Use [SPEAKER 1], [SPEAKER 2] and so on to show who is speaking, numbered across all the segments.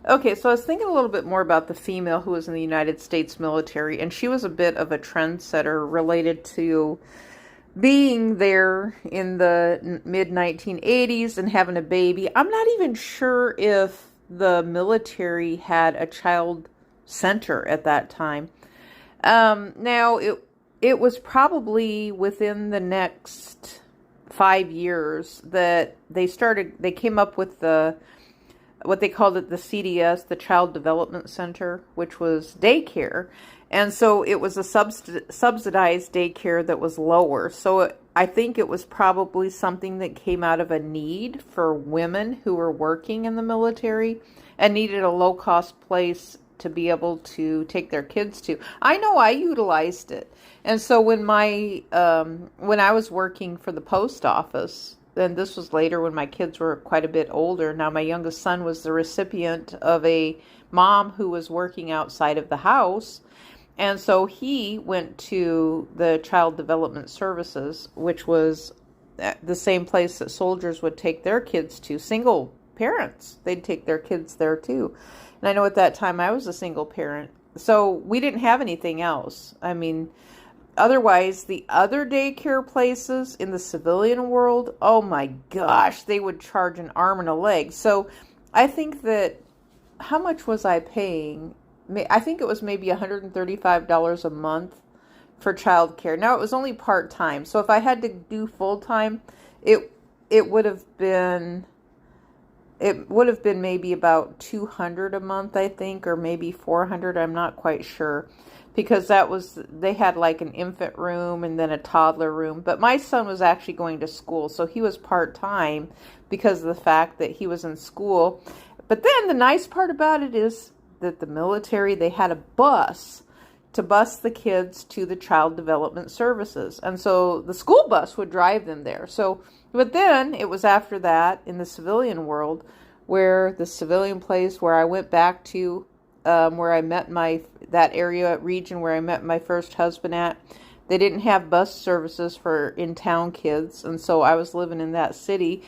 [SPEAKER 1] Okay, so I was thinking a little bit more about the female who was in the United States military, and she was a bit of a trendsetter related to being there in the mid 1980s and having a baby. I'm not even sure if the military had a child center at that time. Now it was probably within the next 5 years that they came up with what they called it, the CDS, the Child Development Center, which was daycare. And so it was a subsidized daycare that was lower. So I think it was probably something that came out of a need for women who were working in the military and needed a low-cost place to be able to take their kids to. I know I utilized it. And so when I was working for the post office, then this was later when my kids were quite a bit older. Now my youngest son was the recipient of a mom who was working outside of the house. And so he went to the Child Development Services, which was the same place that soldiers would take their kids to. Single parents, they'd take their kids there too. And I know at that time I was a single parent. So we didn't have anything else. I mean, otherwise, the other daycare places in the civilian world, oh my gosh, they would charge an arm and a leg. So I think that, how much was I paying? I think it was maybe $135 a month for childcare. Now, it was only part-time. So if I had to do full-time, it would have been maybe about $200 a month, I think, or maybe $400. I'm not quite sure, because they had like an infant room and then a toddler room. But my son was actually going to school, so he was part-time because of the fact that he was in school. But then the nice part about it is that the military, they had a bus to bus the kids to the Child Development Services. And so the school bus would drive them there. So, but then it was after that in the civilian world, where the civilian place where I went back to, where I met that area region where I met my first husband at, they didn't have bus services for in-town kids. And so I was living in that city,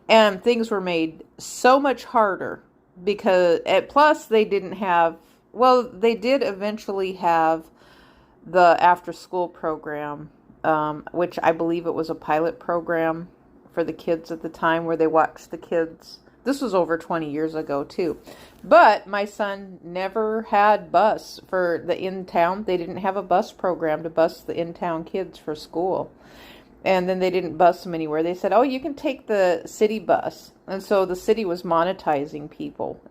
[SPEAKER 1] and things were made so much harder because, plus they didn't have, well, they did eventually have the after-school program, which I believe it was a pilot program for the kids at the time, where they watched the kids. This was over 20 years ago too. But my son never had bus for the in-town. They didn't have a bus program to bus the in-town kids for school. And then they didn't bus them anywhere. They said, oh, you can take the city bus. And so the city was monetizing people.